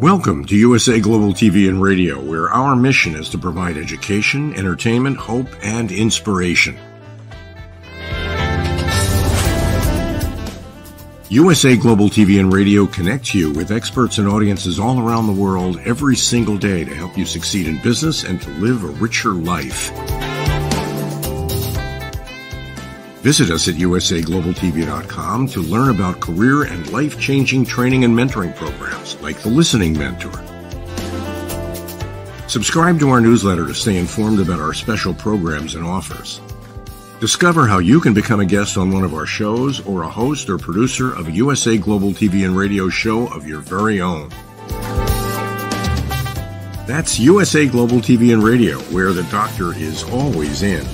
Welcome to USA Global TV and Radio, where our mission is to provide education, entertainment, hope, and inspiration. USA Global TV and Radio connects you with experts and audiences all around the world every single day to help you succeed in business and to live a richer life. Visit us at usaglobaltv.com to learn about career and life-changing training and mentoring programs like the Listening Mentor. Subscribe to our newsletter to stay informed about our special programs and offers. Discover how you can become a guest on one of our shows or a host or producer of a USA Global TV and Radio show of your very own. That's USA Global TV and Radio, where the doctor is always in.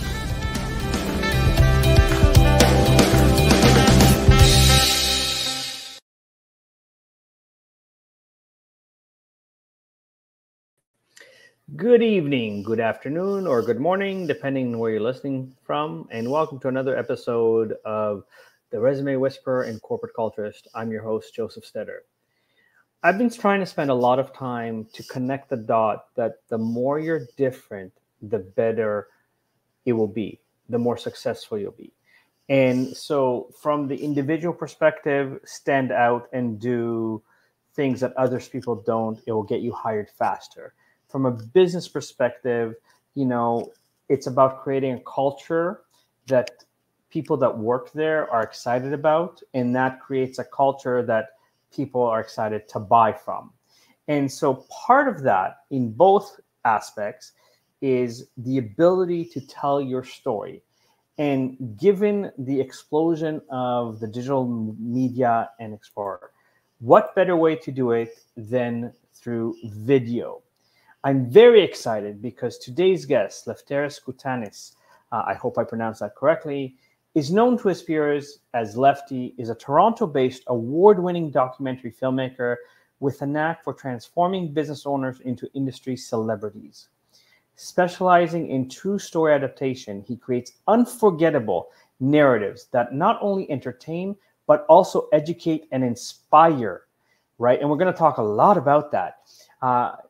Good evening, good afternoon, or good morning, depending on where you're listening from, and welcome to another episode of The Resume Whisperer and Corporate Culturist. I'm your host, JOSEF STETTER. I've been trying to spend a lot of time to connect the dot that the more you're different, the better it will be, the more successful you'll be. And so from the individual perspective, stand out and do things that others people don't. It will get you hired faster. From a business perspective, it's about creating a culture that people that work there are excited about, and that creates a culture that people are excited to buy from. And so part of that in both aspects is the ability to tell your story. And given the explosion of the digital media and explorer, what better way to do it than through video? I'm very excited because today's guest, Lefteris Koutinas, I hope I pronounced that correctly, is known to his peers as Lefty, is a Toronto-based award-winning documentary filmmaker with a knack for transforming business owners into industry celebrities. Specializing in true story adaptation, he creates unforgettable narratives that not only entertain, but also educate and inspire, right? And we're going to talk a lot about that.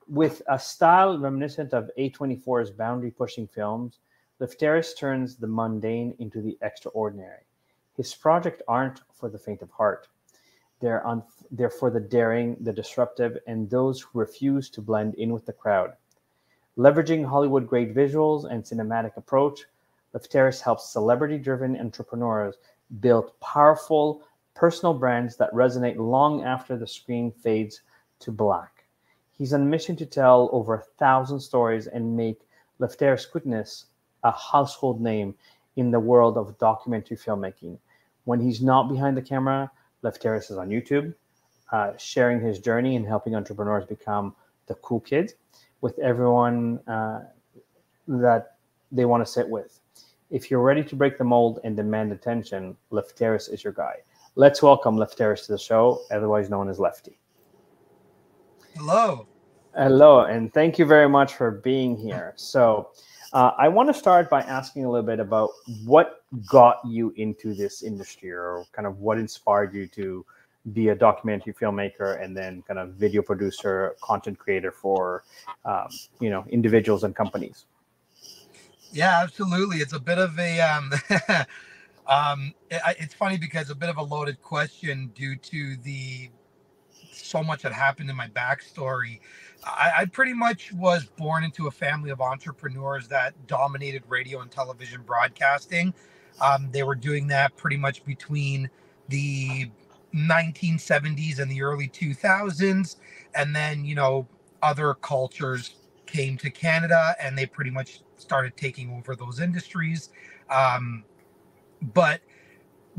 With a style reminiscent of A24's boundary-pushing films, Lefteris turns the mundane into the extraordinary. His projects aren't for the faint of heart. They're for the daring, the disruptive, and those who refuse to blend in with the crowd. Leveraging Hollywood-grade visuals and cinematic approach, Lefteris helps celebrity-driven entrepreneurs build powerful, personal brands that resonate long after the screen fades to black. He's on a mission to tell over 1,000 stories and make Lefteris Koutinas a household name in the world of documentary filmmaking. When he's not behind the camera, Lefteris is on YouTube, sharing his journey and helping entrepreneurs become the cool kid with everyone that they want to sit with. If you're ready to break the mold and demand attention, Lefteris is your guy. Let's welcome Lefteris to the show, otherwise known as Lefty. Hello. Hello, and thank you very much for being here. So I want to start by asking a little bit about what got you into this industry, or kind of what inspired you to be a documentary filmmaker and then kind of video producer, content creator for, individuals and companies. Yeah, absolutely. It's a bit of a, it's funny because a bit of a loaded question due to so much that happened in my backstory. I pretty much was born into a family of entrepreneurs that dominated radio and television broadcasting. They were doing that pretty much between the 1970s and the early 2000s. And then, other cultures came to Canada and they pretty much started taking over those industries. But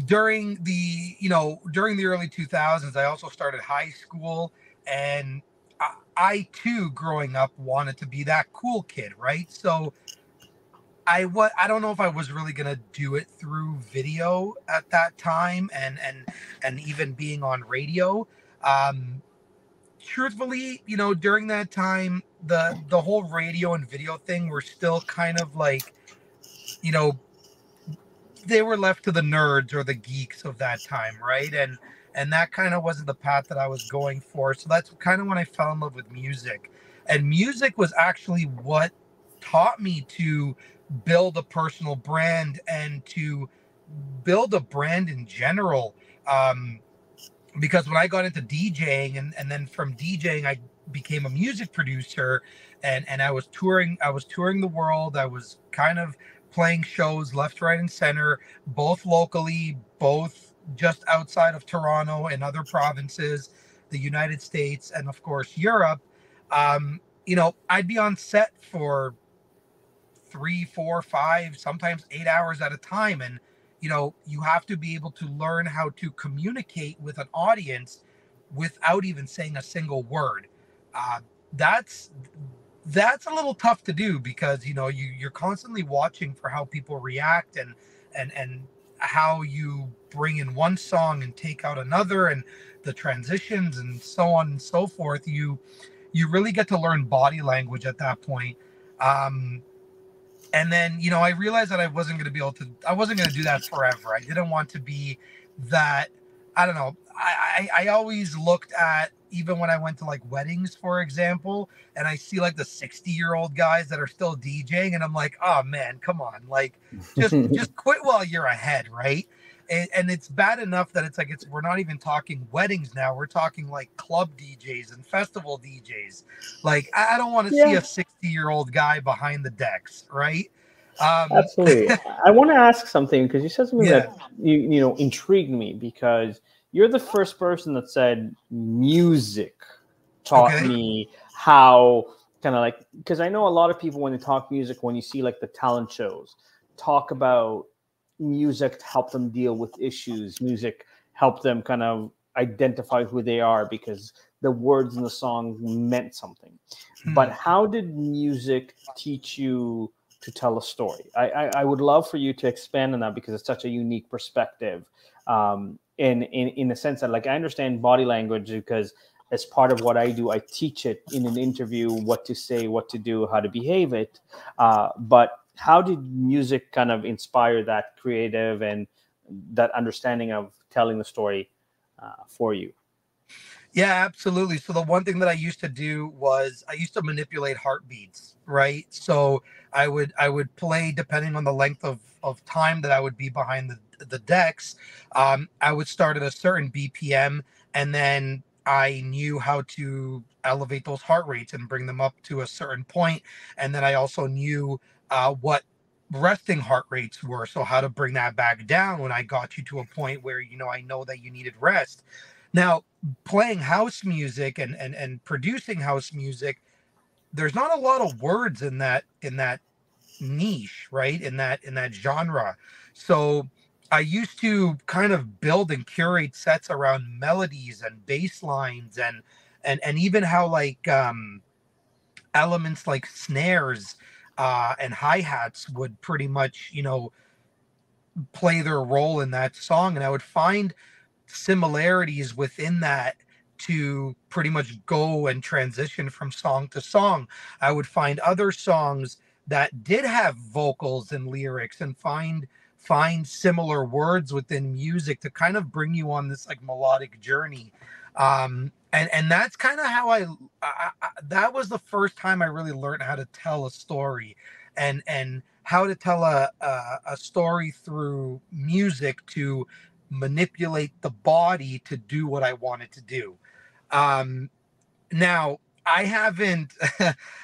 during the early 2000s, I also started high school, and I too, growing up, wanted to be that cool kid, right? So I don't know if I was really gonna do it through video at that time, and even being on radio. Truthfully, during that time, the whole radio and video thing were still kind of like, they were left to the nerds or the geeks of that time, right? And and that kind of wasn't the path that I was going for. So that's kind of when I fell in love with music. And music was actually what taught me to build a personal brand and to build a brand in general. Because when I got into DJing and then from DJing, I became a music producer, and I was touring the world. I was kind of playing shows left, right, and center, both locally, both just outside of Toronto and other provinces, the United States, and of course Europe. I'd be on set for 3, 4, 5, sometimes 8 hours at a time. And, you have to be able to learn how to communicate with an audience without even saying a single word. That's a little tough to do because, you're constantly watching for how people react and how you bring in one song and take out another, and the transitions and so on and so forth. You really get to learn body language at that point. And then, I realized that I wasn't going to do that forever. I didn't want to be that, I don't know. I always looked at, even when I went to like weddings, for example, and I see like the 60-year-old guys that are still DJing, and I'm like, oh man, come on. Like just quit while you're ahead. Right. And it's bad enough that we're not even talking weddings now. We're talking like club DJs and festival DJs. Like, I don't want to see a 60-year-old guy behind the decks, right? Absolutely. I want to ask something, because you said something that intrigued me, because you're the first person that said music taught me how kind of like, because I know a lot of people, when they talk music, when you see like the talent shows, talk about music to help them deal with issues. Music help them kind of identify who they are because the words in the song meant something. But how did music teach you to tell a story? I would love for you to expand on that, because it's such a unique perspective. In a sense that, like, I understand body language because as part of what I do, I teach it in an interview, what to say, what to do, how to behave it. But how did music kind of inspire that creative and that understanding of telling the story for you? Yeah, absolutely. So the one thing that I used to do was I used to manipulate heartbeats, right? So I would play, depending on the length of time that I would be behind the decks. I would start at a certain BPM, and then I knew how to elevate those heart rates and bring them up to a certain point. And then I also knew what resting heart rates were. So how to bring that back down when I got you to a point where, I know that you needed rest. Now, playing house music and producing house music, there's not a lot of words in that niche, right? In that genre. So I used to kind of build and curate sets around melodies and bass lines and even how like elements like snares and hi-hats would pretty much, play their role in that song. And I would find similarities within that to pretty much go and transition from song to song. I would find other songs that did have vocals and lyrics and find similar words within music to kind of bring you on this like melodic journey. And that's kind of how I that was the first time I really learned how to tell a story and how to tell a story through music to manipulate the body to do what I wanted to do. Now I haven't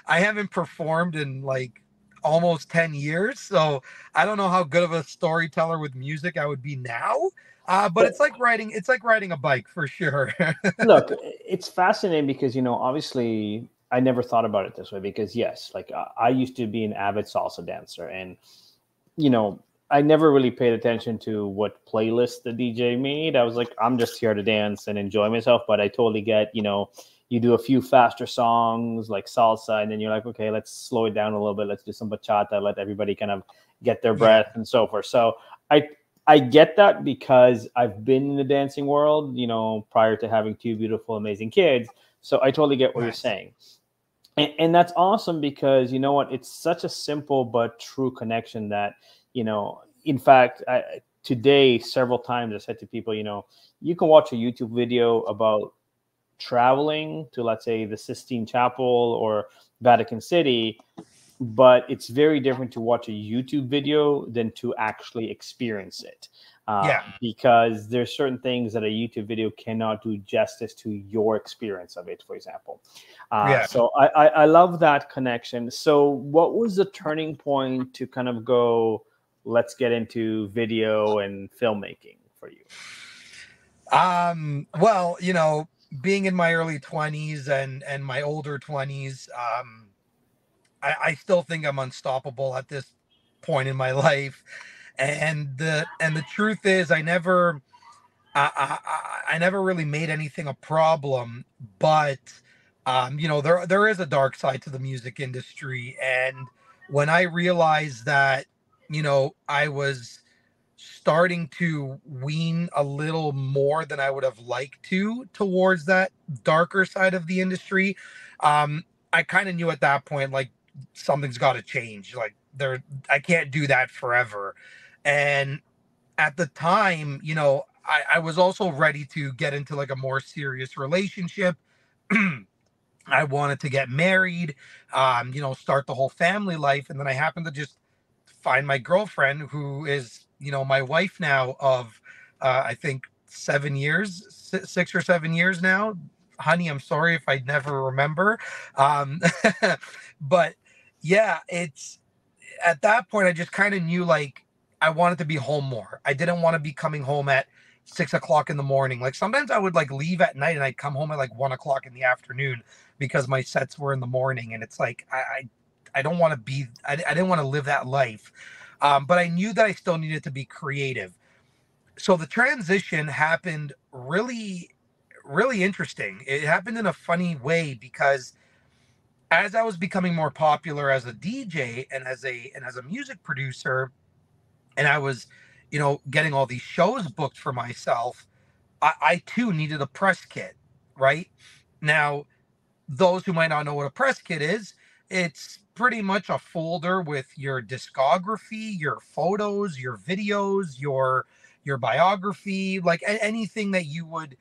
I haven't performed in like almost 10 years, so I don't know how good of a storyteller with music I would be now. But it's like riding a bike for sure. Look, it's fascinating because, obviously I never thought about it this way, because yes, like I used to be an avid salsa dancer, and, I never really paid attention to what playlist the DJ made. I was like, I'm just here to dance and enjoy myself. But I totally get, you do a few faster songs like salsa, and then you're like, okay, let's slow it down a little bit. Let's do some bachata, let everybody kind of get their breath and so forth. So I get that because I've been in the dancing world, prior to having two beautiful, amazing kids. So I totally get what you're saying. And that's awesome because, you know what, it's such a simple but true connection that, in fact, today, several times I said to people, you can watch a YouTube video about traveling to, let's say, the Sistine Chapel or Vatican City, but it's very different to watch a YouTube video than to actually experience it. Because there's certain things that a YouTube video cannot do justice to your experience of it, for example. So I love that connection. So what was the turning point to kind of go, let's get into video and filmmaking for you? Well, being in my early 20s and my older 20s, I still think I'm unstoppable at this point in my life. And the truth is, I never really made anything a problem, but there is a dark side to the music industry. And when I realized that, I was starting to wean a little more than I would have liked towards that darker side of the industry, I kind of knew at that point, like, something's got to change. Like, I can't do that forever. And at the time, I was also ready to get into like a more serious relationship. I wanted to get married, start the whole family life. And then I happened to just find my girlfriend, who is, my wife now of, I think 7 years, 6 or 7 years now. Honey, I'm sorry if I never remember. But yeah, it's at that point, I just kind of knew, like, I wanted to be home more. I didn't want to be coming home at 6 o'clock in the morning. Like, sometimes I would like leave at night and I'd come home at like 1 o'clock in the afternoon because my sets were in the morning. And it's like, I don't want to be, I didn't want to live that life. But I knew that I still needed to be creative. So the transition happened really, really interesting. It happened in a funny way because as I was becoming more popular as a DJ and as a music producer, and I was, getting all these shows booked for myself, I too needed a press kit, right? Now, those who might not know what a press kit is, it's pretty much a folder with your discography, your photos, your videos, your biography, like anything that you would,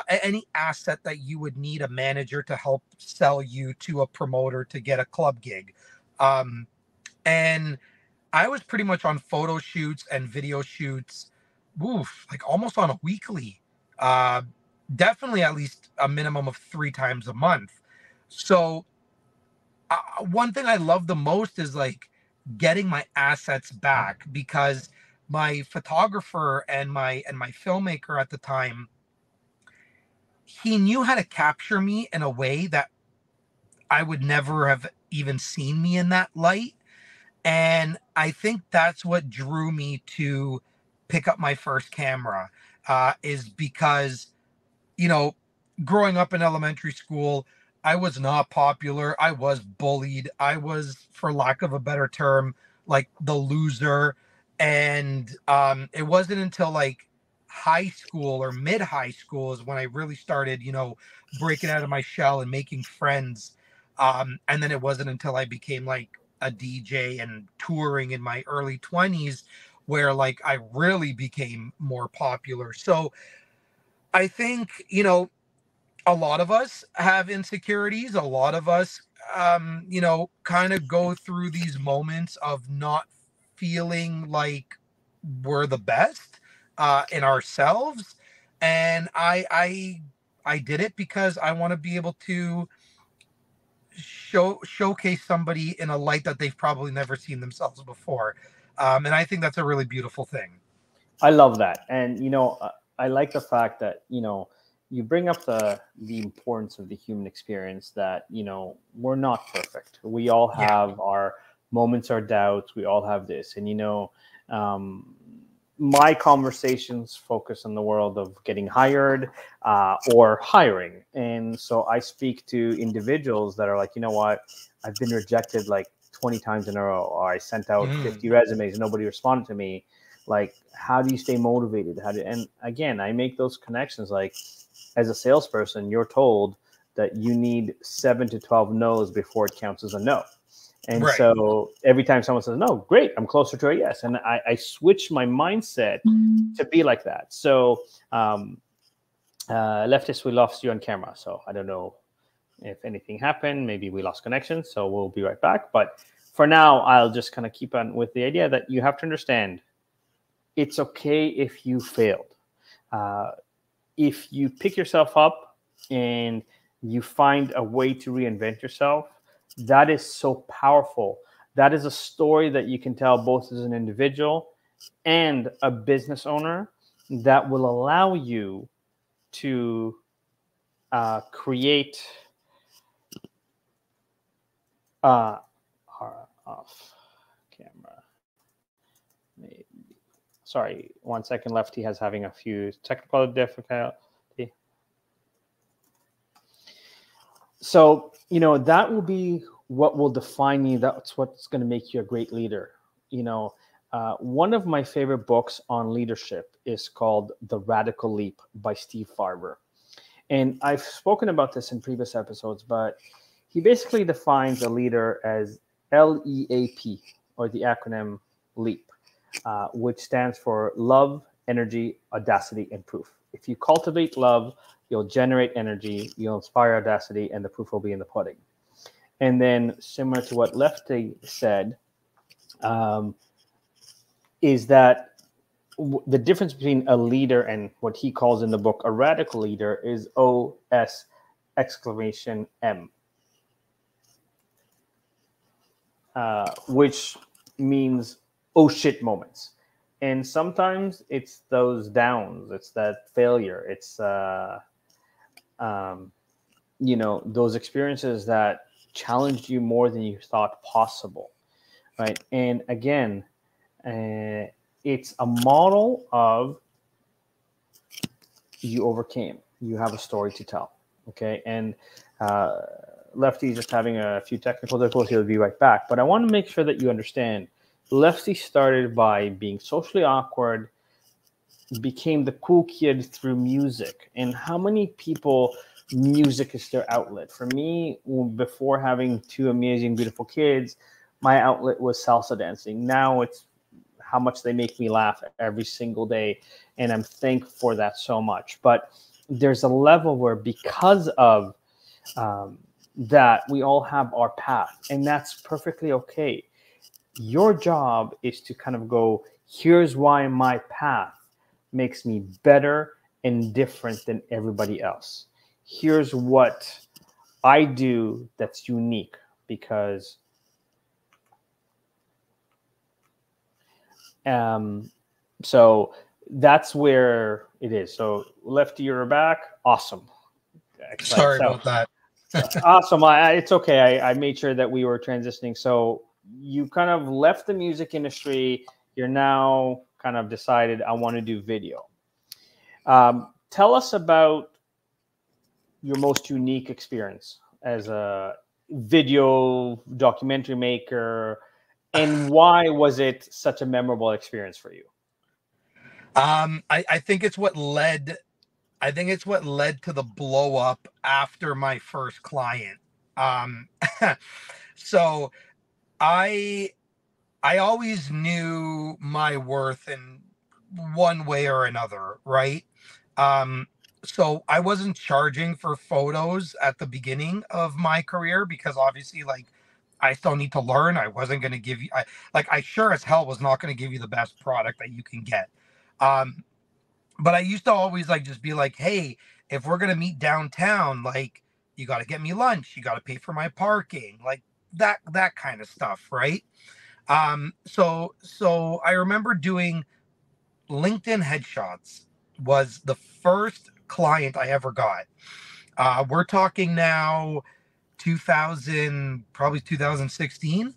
any asset that you would need a manager to help sell you to a promoter to get a club gig. And I was pretty much on photo shoots and video shoots, like almost on a weekly, definitely at least a minimum of 3 times a month. So one thing I love the most is like getting my assets back, because my photographer and my filmmaker at the time, he knew how to capture me in a way that I would never have even seen me in that light. And I think that's what drew me to pick up my first camera, is because, growing up in elementary school, I was not popular. I was bullied. I was, for lack of a better term, like the loser. And it wasn't until like high school or mid-high school is when I really started, breaking out of my shell and making friends. And then it wasn't until I became like a DJ and touring in my early 20s where like I really became more popular. So I think, a lot of us have insecurities. A lot of us, kind of go through these moments of not feeling like we're the best in ourselves. And I did it because I want to be able to showcase somebody in a light that they've probably never seen themselves before. And I think that's a really beautiful thing. I love that. And, I like the fact that, you bring up the importance of the human experience, that, we're not perfect. We all have our moments, our doubts. We all have this. And, my conversations focus on the world of getting hired or hiring. And so I speak to individuals that are like, you know what, I've been rejected like 20 times in a row, or I sent out 50 resumes and nobody responded to me. Like, how do you stay motivated? And again, I make those connections. Like, as a salesperson, you're told that you need 7 to 12 no's before it counts as a no. And Right. so every time someone says, no, great, I'm closer to a yes. And I switch my mindset to be like that. So Lefteris, we lost you on camera. So I don't know if anything happened. Maybe we lost connection. So we'll be right back. But for now, I'll just kind of keep on with the idea that you have to understand it's okay if you failed. If you pick yourself up and you find a way to reinvent yourself, that is so powerful. That is a story that you can tell both as an individual and a business owner that will allow you to create off camera. Maybe. Sorry, 1 second. Lefty has having a few technical difficulty. So, that will be what will define you. That's what's going to make you a great leader. One of my favorite books on leadership is called The Radical Leap by Steve Farber. And I've spoken about this in previous episodes, but he basically defines a leader as LEAP, or the acronym LEAP, which stands for love, energy, audacity, and proof. If you cultivate love, you'll generate energy, you'll inspire audacity, and the proof will be in the pudding. And then, similar to what Lefty said, is that the difference between a leader and what he calls in the book a radical leader is OS exclamation M, which means oh shit moments. And sometimes it's those downs, it's that failure, it's those experiences that challenged you more than you thought possible, right? And again, it's a model of you overcame. You have a story to tell, okay? And Lefty is just having a few technical difficulties. He'll be right back. But I want to make sure that you understand, Lefty started by being socially awkward, became the cool kid through music. And how many people, music is their outlet? For me, before having two amazing, beautiful kids, my outlet was salsa dancing. Now it's how much they make me laugh every single day. And I'm thankful for that so much. But there's a level where because of that, we all have our path. And that's perfectly okay. Your job is to kind of go, here's why my path makes me better and different than everybody else. Here's what I do that's unique, because so that's where it is. So Lefty, you're back. Awesome. Excellent. Sorry about that. Awesome. It's okay. I made sure that we were transitioning. So you kind of left the music industry. You're now kind of decided, I want to do video. Tell us about your most unique experience as a video documentary maker, and why was it such a memorable experience for you? I think it's what led to the blow up after my first client. So I always knew my worth in one way or another, right? So I wasn't charging for photos at the beginning of my career because obviously, like, I still need to learn. I wasn't going to give you, I sure as hell was not going to give you the best product that you can get. But I used to always just be like, hey, if we're going to meet downtown, like, you got to get me lunch. You got to pay for my parking, like that kind of stuff. Right. So I remember doing LinkedIn headshots was the first client I ever got. We're talking now 2016.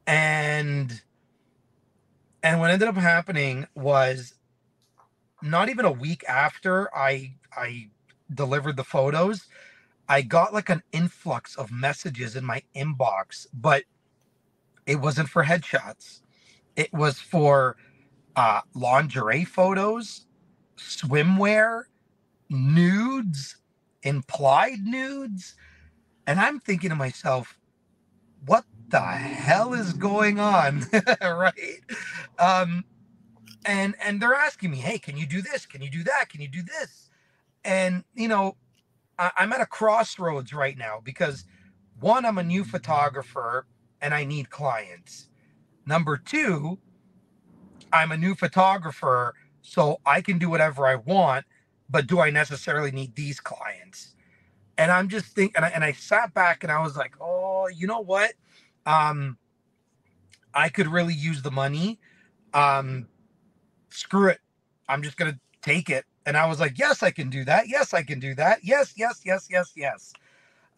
And what ended up happening was not even a week after I delivered the photos, I got like an influx of messages in my inbox, but it wasn't for headshots. It was for lingerie photos, swimwear, nudes, implied nudes. And I'm thinking to myself, what the hell is going on? Right. And they're asking me, hey, can you do this? Can you do that? Can you do this? And, you know, I'm at a crossroads right now because one, I'm a new photographer and I need clients. Number two, I'm a new photographer, so I can do whatever I want, but do I necessarily need these clients? And I'm just thinking, and I sat back and I was like, oh, you know what? I could really use the money. Screw it. I'm just going to take it. And I was like, yes, I can do that. Yes, I can do that. Yes, yes, yes, yes, yes.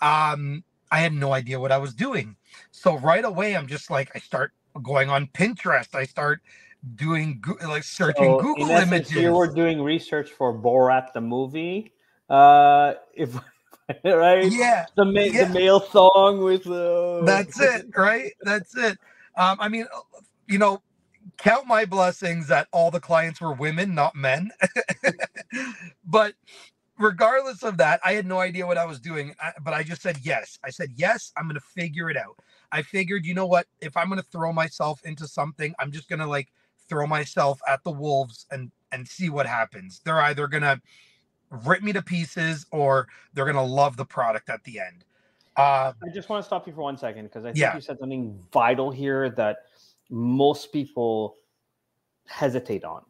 I had no idea what I was doing. So right away, I'm just like, I start going on Pinterest. I start doing like searching Google in essence, images. you were doing research for Borat the movie. If right, yeah, the male song with that's it, right? That's it. I mean, you know, count my blessings that all the clients were women, not men. But regardless of that, I had no idea what I was doing, but I just said yes. I said, yes, I'm going to figure it out. I figured, you know what, if I'm going to throw myself into something, I'm just going to like throw myself at the wolves and see what happens. They're either going to rip me to pieces or they're going to love the product at the end. I just want to stop you for 1 second because I think you said something vital here that most people hesitate on.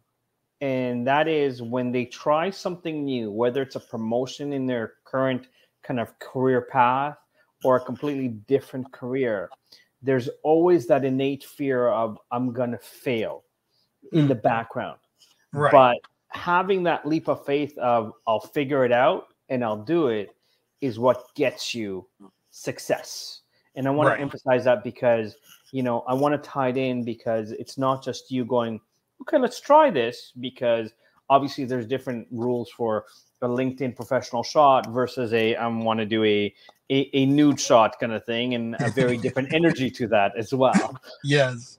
And that is when they try something new, whether it's a promotion in their current kind of career path or a completely different career, there's always that innate fear of I'm going to fail in the background. Right. But having that leap of faith of I'll figure it out and I'll do it is what gets you success. And I want to emphasize that because, you know, I want to tie it in because it's not just you going, okay, let's try this, because obviously there's different rules for a LinkedIn professional shot versus I want to do a nude shot kind of thing, and a very different energy to that as well. Yes.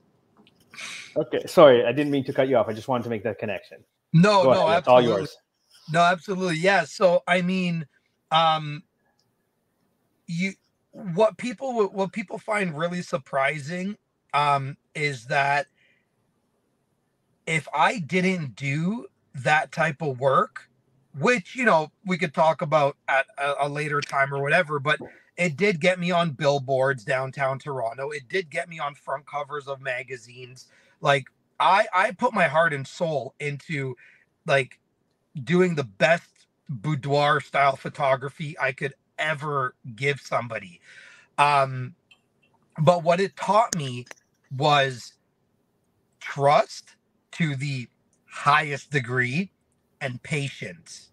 Okay. Sorry, I didn't mean to cut you off. I just wanted to make that connection. No, absolutely. That's all yours. No, absolutely. Yeah. So, I mean, what people find really surprising, is that if I didn't do that type of work, which, you know, we could talk about at a later time or whatever, but it did get me on billboards downtown Toronto. It did get me on front covers of magazines. Like I put my heart and soul into like doing the best boudoir style photography I could ever give somebody. But what it taught me was trust to the highest degree and patience.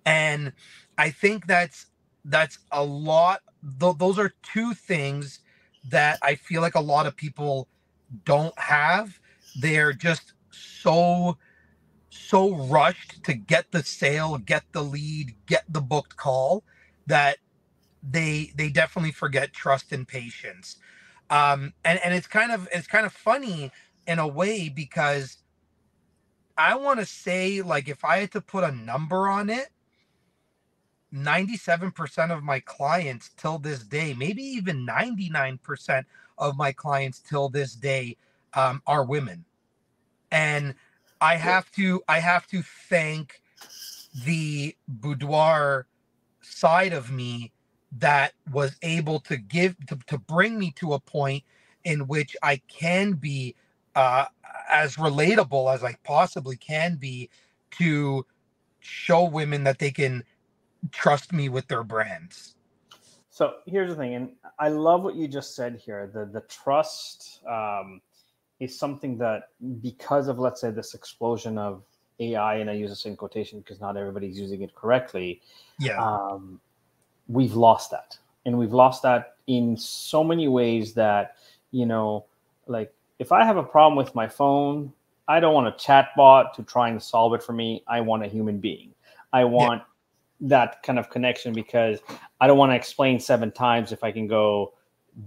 And I think that's a lot. Those are two things that I feel like a lot of people don't have. They're just so rushed to get the sale, get the lead, get the booked call, that they definitely forget trust and patience. And it's kind of funny in a way, because I want to say, like, if I had to put a number on it, 97% of my clients till this day, maybe even 99% of my clients till this day, are women. And I have to thank the boudoir side of me that was able to to bring me to a point in which I can be as relatable as I possibly can be, to show women that they can trust me with their brands. So here's the thing, and I love what you just said here. The trust is something that, because of, let's say, this explosion of AI, and I use this in quotation because not everybody's using it correctly. Yeah. We've lost that. And we've lost that in so many ways that, you know, like if I have a problem with my phone, I don't want a chat bot to try and solve it for me. I want a human being. I want that kind of connection, because I don't want to explain 7 times if I can go,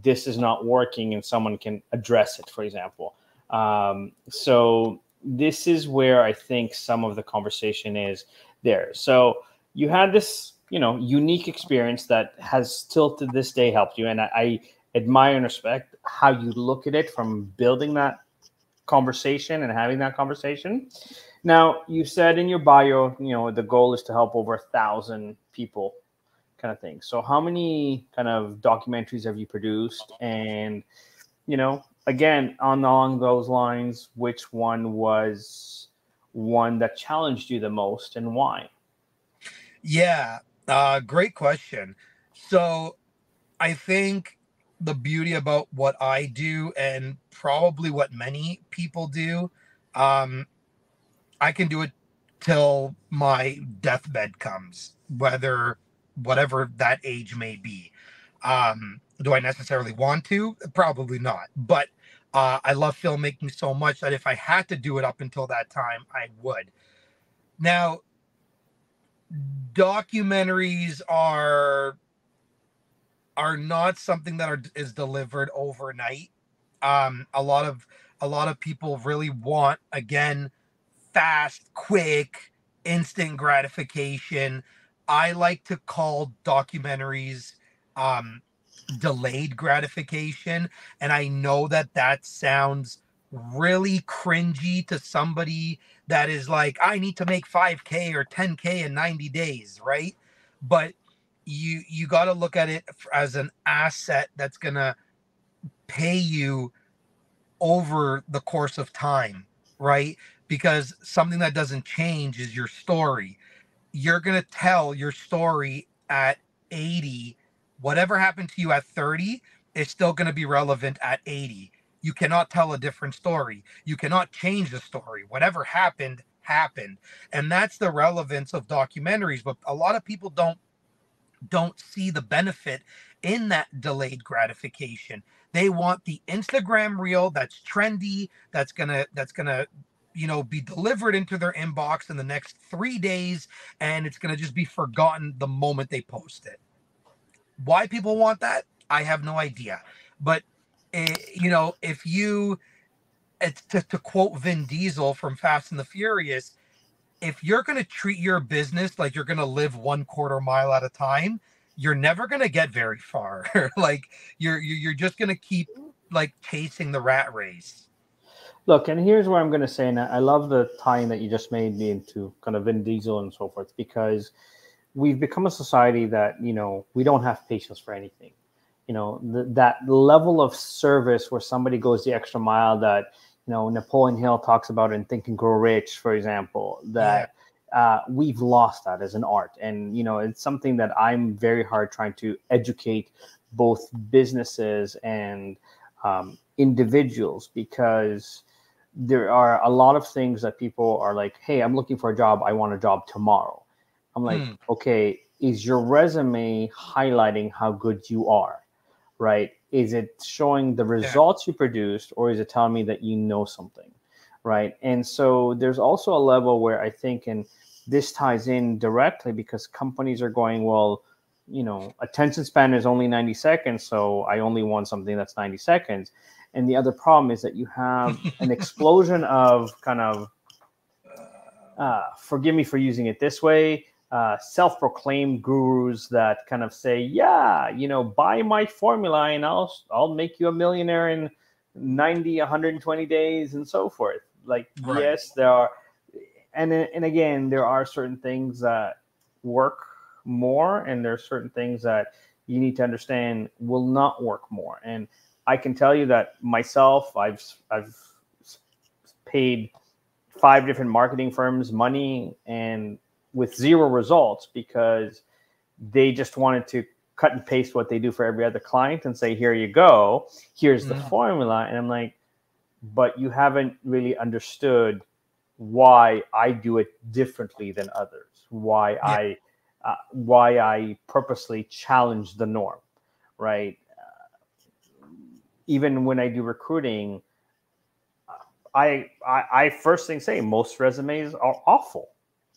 this is not working, and someone can address it, for example. So this is where I think some of the conversation is there. So you had this, you know, unique experience that has still to this day helped you. And I admire and respect how you look at it from building that conversation and having that conversation. Now, you said in your bio, the goal is to help over 1,000 people, kind of thing. So how many kind of documentaries have you produced? And, again, along those lines, which one was one that challenged you the most and why? Yeah, great question. So I think the beauty about what I do, and probably what many people do, um, I can do it till my deathbed comes, whatever that age may be. Do I necessarily want to? Probably not. But I love filmmaking so much that if I had to do it up until that time, I would. Now, documentaries are not something that is delivered overnight. A lot of people really want, again, fast, quick, instant gratification. I like to call documentaries delayed gratification, and I know that sounds really cringy to somebody that is like, I need to make 5K or 10K in 90 days, right? But you got to look at it as an asset that's going to pay you over the course of time, right? Because something that doesn't change is your story. You're going to tell your story at 80. Whatever happened to you at 30 is still going to be relevant at 80. You cannot tell a different story. You cannot change the story. Whatever happened, happened. And that's the relevance of documentaries. But a lot of people don't see the benefit in that delayed gratification. They want the Instagram reel that's trendy, that's gonna be delivered into their inbox in the next 3 days, and it's gonna just be forgotten the moment they post it. Why people want that, I have no idea. But if you, it's to quote Vin Diesel from Fast and the Furious, if you're going to treat your business like you're going to live 1/4 mile at a time, you're never going to get very far. Like you're just going to keep like chasing the rat race. Look, and here's what I'm going to say, and I love the tying that you just made me into kind of Vin Diesel and so forth, because we've become a society that, we don't have patience for anything. That level of service where somebody goes the extra mile that, Napoleon Hill talks about in Think and Grow Rich, for example, that we've lost that as an art. And, it's something that I'm very hard trying to educate both businesses and individuals, because there are a lot of things that people are like, hey, I'm looking for a job. I want a job tomorrow. I'm like, okay, is your resume highlighting how good you are? Right? Is it showing the results you produced, or is it telling me that you know something? Right? And so there's also a level where I think, and this ties in directly, because companies are going, well, attention span is only 90 seconds, so I only want something that's 90 seconds. And the other problem is that you have an explosion of kind of, forgive me for using it this way, self-proclaimed gurus that kind of say, yeah, buy my formula and I'll make you a millionaire in 90, 120 days and so forth. Like, right. Yes, there are. And again, there are certain things that work more, and there are certain things that you need to understand will not work more. And I can tell you that myself, I've paid 5 different marketing firms money and with 0 results, because they just wanted to cut and paste what they do for every other client and say, here you go, here's the formula. And I'm like, but you haven't really understood why I do it differently than others, why I purposely challenge the norm, right? Even when I do recruiting, I first thing say most resumes are awful,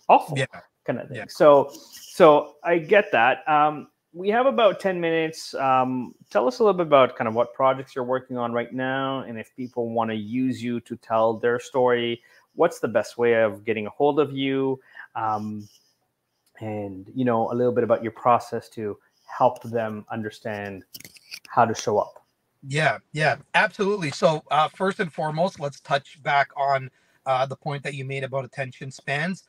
kind of thing. Yeah. So I get that. We have about 10 minutes. Tell us a little bit about kind of what projects you're working on right now, and if people want to use you to tell their story, what's the best way of getting a hold of you, and a little bit about your process to help them understand how to show up. Yeah, absolutely. So first and foremost, let's touch back on the point that you made about attention spans.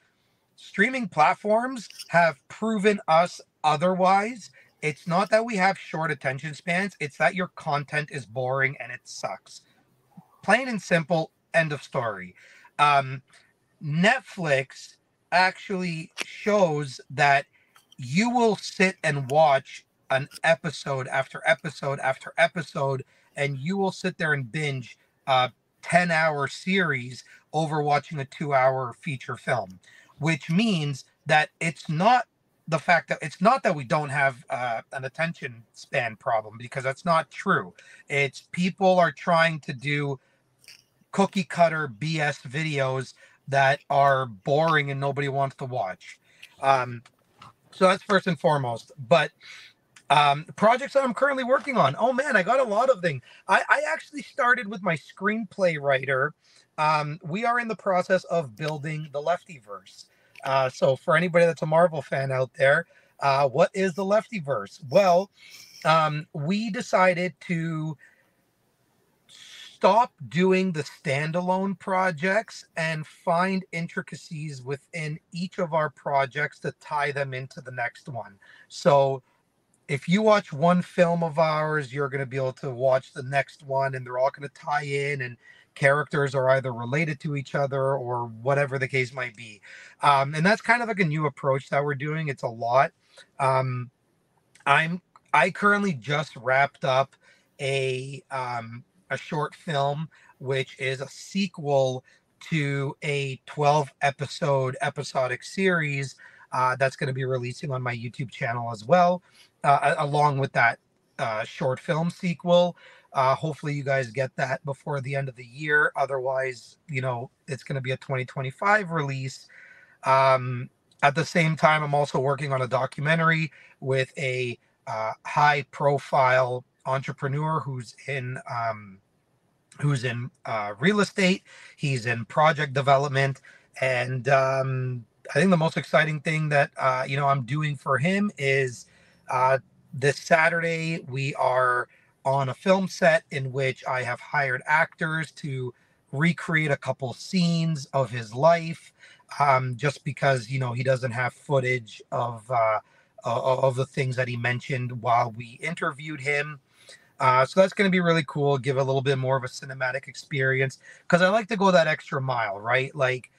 Streaming platforms have proven us otherwise. It's not that we have short attention spans, it's that your content is boring and it sucks. Plain and simple, end of story. Um, Netflix actually shows that you will sit and watch an episode after episode after episode, and you will sit there and binge a 10-hour series over watching a 2-hour feature film, which means that it's not that we don't have an attention span problem, because that's not true. It's people are trying to do cookie cutter BS videos that are boring and nobody wants to watch. Um, so that's first and foremost. But projects that I'm currently working on. Oh man, I got a lot of things. I actually started with my screenplay writer. We are in the process of building the Leftyverse. So for anybody that's a Marvel fan out there, what is the Leftyverse? Well, we decided to stop doing the standalone projects and find intricacies within each of our projects to tie them into the next one. So if you watch one film of ours, you're going to be able to watch the next one, and they're all going to tie in, and characters are either related to each other or whatever the case might be. And that's kind of like a new approach that we're doing. It's a lot. Um, I currently just wrapped up a short film, which is a sequel to a 12 episodic series that's going to be releasing on my YouTube channel as well, along with that short film sequel. Hopefully you guys get that before the end of the year. Otherwise, it's going to be a 2025 release. At the same time, I'm also working on a documentary with a high profile entrepreneur who's in real estate. He's in project development, and I think the most exciting thing that I'm doing for him is this Saturday we are on a film set in which I have hired actors to recreate a couple scenes of his life, just because he doesn't have footage of the things that he mentioned while we interviewed him. So that's going to be really cool. Give a little bit more of a cinematic experience, because I like to go that extra mile, right? Like,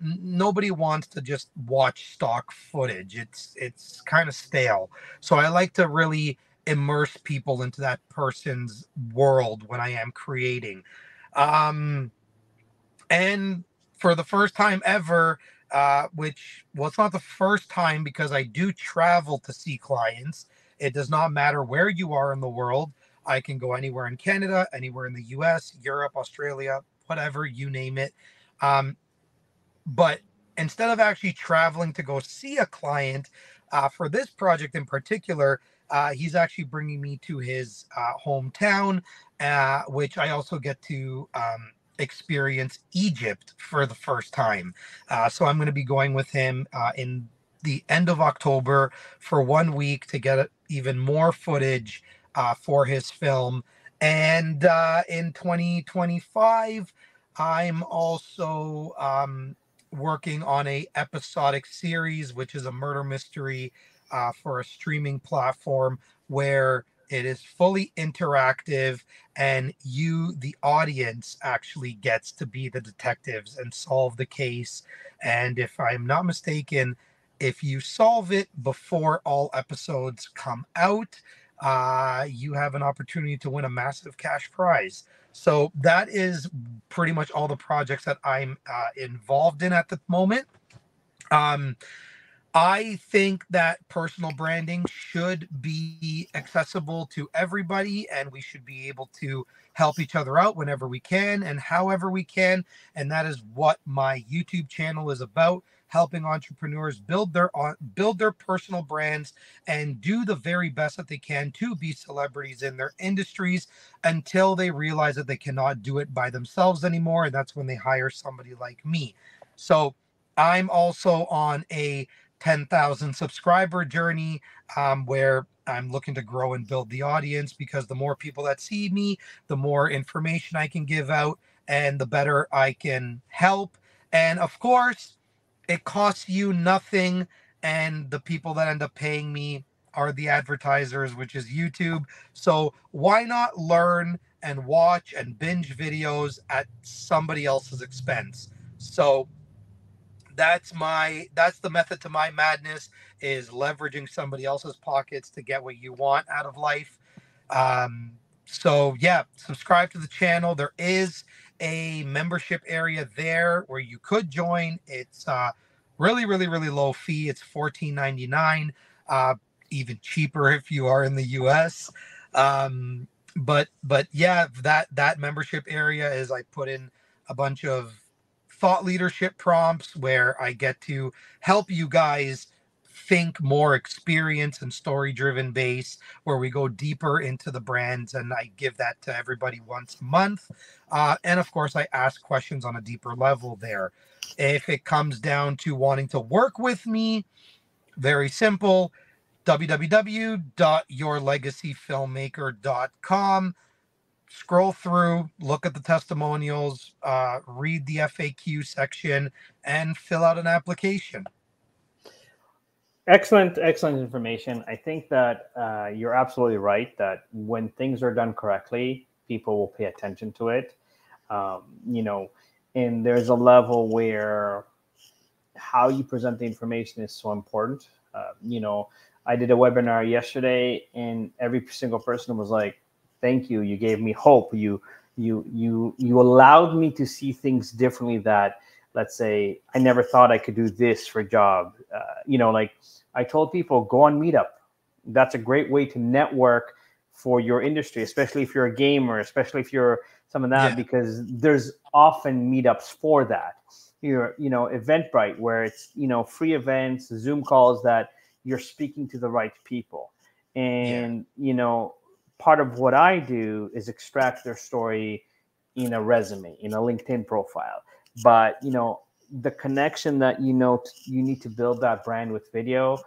nobody wants to just watch stock footage. It's kind of stale. So I like to really immerse people into that person's world when I am creating. And for the first time ever, it's not the first time, because I do travel to see clients. It does not matter where you are in the world. I can go anywhere in Canada, anywhere in the US, Europe, Australia, whatever, you name it. But instead of actually traveling to go see a client, for this project in particular, he's actually bringing me to his hometown, which I also get to experience Egypt for the first time. So I'm going to be going with him in the end of October for 1 week to get even more footage for his film. And in 2025, I'm also working on a episodic series, which is a murder mystery for a streaming platform, where it is fully interactive, and you, the audience, actually gets to be the detectives and solve the case. And if I'm not mistaken, if you solve it before all episodes come out, you have an opportunity to win a massive cash prize. So that is pretty much all the projects that I'm involved in at the moment. I think that personal branding should be accessible to everybody, and we should be able to help each other out whenever we can and however we can. And that is what my YouTube channel is about: helping entrepreneurs build their personal brands and do the very best that they can to be celebrities in their industries, until they realize that they cannot do it by themselves anymore. And that's when they hire somebody like me. So I'm also on a 10,000 subscriber journey, where I'm looking to grow and build the audience, because the more people that see me, the more information I can give out and the better I can help. And of course, it costs you nothing. And the people that end up paying me are the advertisers, which is YouTube. So why not learn and watch and binge videos at somebody else's expense? So that's the method to my madness, is leveraging somebody else's pockets to get what you want out of life. So yeah, subscribe to the channel. There is a membership area there where you could join. It's really, really, really low fee. It's $14.99, even cheaper if you are in the US. But yeah, that membership area is, I put in a bunch of thought leadership prompts where I get to help you guys think more experience and story driven base, where we go deeper into the brands, and I give that to everybody once a month. And of course, I ask questions on a deeper level there. If it comes down to wanting to work with me, very simple: www.yourlegacyfilmmaker.com. Scroll through, look at the testimonials, read the FAQ section, and fill out an application. Excellent information. I think that you're absolutely right that when things are done correctly, people will pay attention to it. And there's a level where how you present the information is so important. I did a webinar yesterday, and every single person was like, "Thank you. You gave me hope. You allowed me to see things differently. That, let's say, I never thought I could do this for a job. Like I told people, go on Meetup. That's a great way to network for your industry, especially if you're a gamer, especially if you're some of that, because there's often meetups for that. Eventbrite, where it's free events, Zoom calls that you're speaking to the right people, and part of what I do is extract their story in a resume, in a LinkedIn profile. But, the connection that, you need to build that brand with video,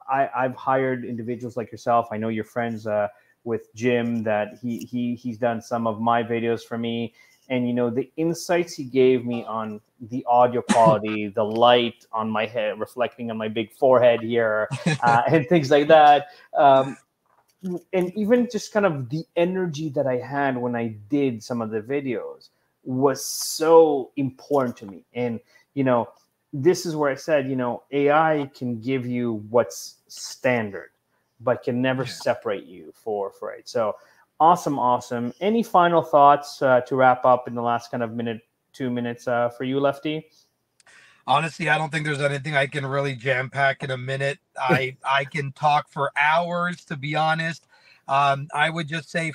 I've hired individuals like yourself. I know you're friends with Jim, that he's done some of my videos for me. And, the insights he gave me on the audio quality, the light on my head, reflecting on my big forehead here, and things like that. And even just kind of the energy that I had when I did some of the videos was so important to me. And, this is where I said, AI can give you what's standard, but can never separate you for it. So awesome. Any final thoughts to wrap up in the last kind of 2 minutes for you, Lefty? Honestly, I don't think there's anything I can really jam pack in a minute. I can talk for hours, to be honest. I would just say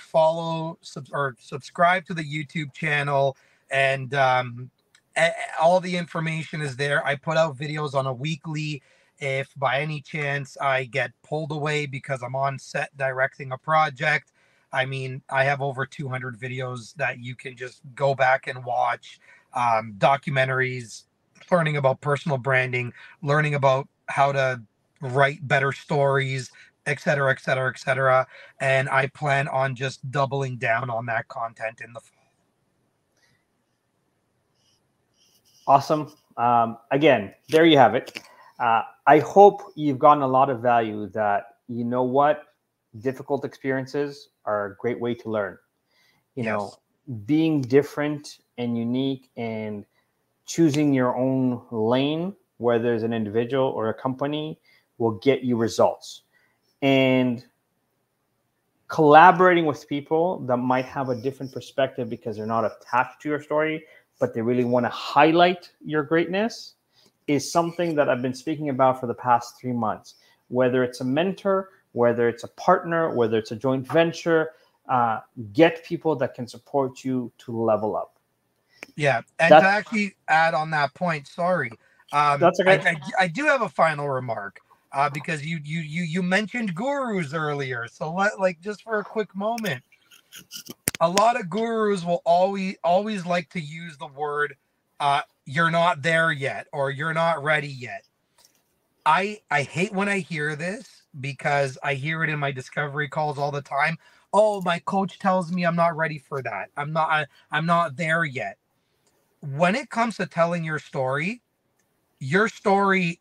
subscribe to the YouTube channel, and all the information is there. I put out videos on a weekly. If by any chance I get pulled away because I'm on set directing a project, I have over 200 videos that you can just go back and watch. Documentaries, learning about personal branding, learning about how to write better stories, etc., etc., etc. And I plan on just doubling down on that content in the fall. Awesome. Again, there you have it. I hope you've gotten a lot of value, that, difficult experiences are a great way to learn. Being different and unique and choosing your own lane, whether it's an individual or a company, will get you results. And collaborating with people that might have a different perspective because they're not attached to your story, but they really want to highlight your greatness, is something that I've been speaking about for the past 3 months. Whether it's a mentor, whether it's a partner, whether it's a joint venture, get people that can support you to level up. Yeah, and to actually add on that point, sorry, that's okay. I do have a final remark, because you mentioned gurus earlier. So just for a quick moment, a lot of gurus will always like to use the word "you're not there yet" or "you're not ready yet." I hate when I hear this, because I hear it in my discovery calls all the time. Oh, my coach tells me I'm not ready for that. I'm not there yet. When it comes to telling your story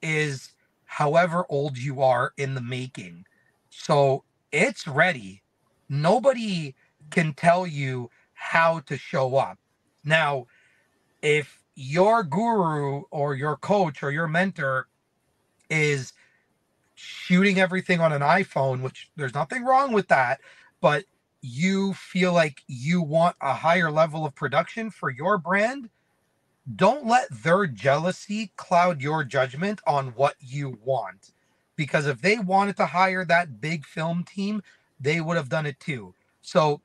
is however old you are in the making. So it's ready. Nobody can tell you how to show up. Now, if your guru or your coach or your mentor is shooting everything on an iPhone, which there's nothing wrong with that, but you feel like you want a higher level of production for your brand, don't let their jealousy cloud your judgment on what you want. Because if they wanted to hire that big film team, they would have done it too. So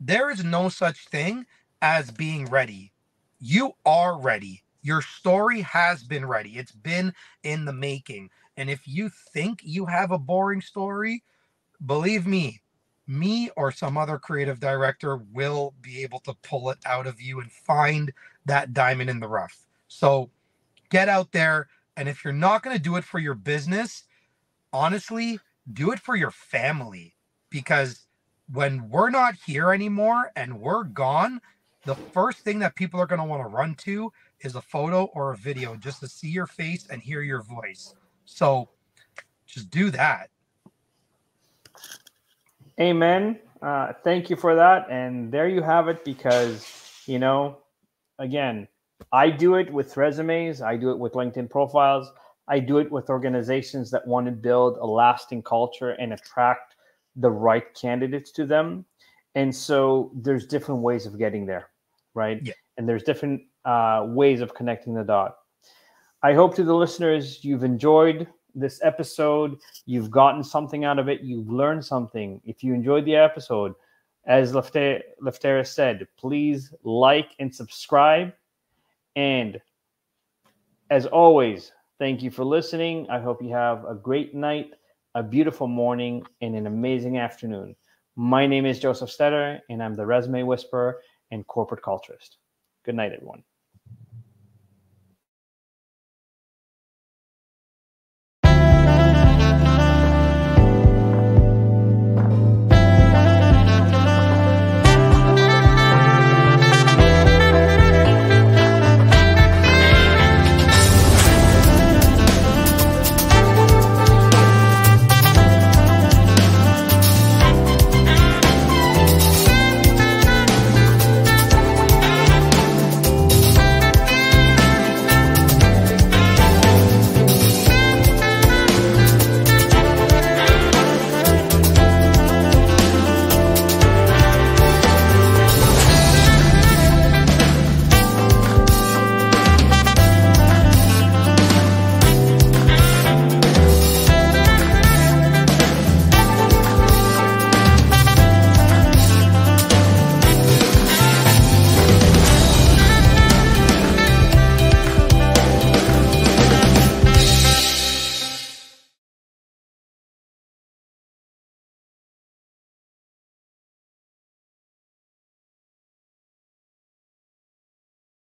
there is no such thing as being ready. You are ready. Your story has been ready. It's been in the making. And if you think you have a boring story, believe me or some other creative director will be able to pull it out of you and find that diamond in the rough. So get out there. And if you're not going to do it for your business, honestly, do it for your family. Because when we're not here anymore and we're gone, the first thing that people are going to want to run to is a photo or a video just to see your face and hear your voice. So just do that. Amen. Thank you for that. And there you have it, because, you know, again, I do it with resumes. I do it with LinkedIn profiles. I do it with organizations that want to build a lasting culture and attract the right candidates to them. And so there's different ways of getting there, right? Yeah. And there's different ways of connecting the dot. I hope to the listeners you've enjoyed this episode. You've gotten something out of it. You've learned something. If you enjoyed the episode, as Lefteris said, please like and subscribe. And as always, thank you for listening. I hope you have a great night, a beautiful morning, and an amazing afternoon. My name is Joseph STETTER, and I'm the Resume Whisperer and Corporate Culturist. Good night, everyone.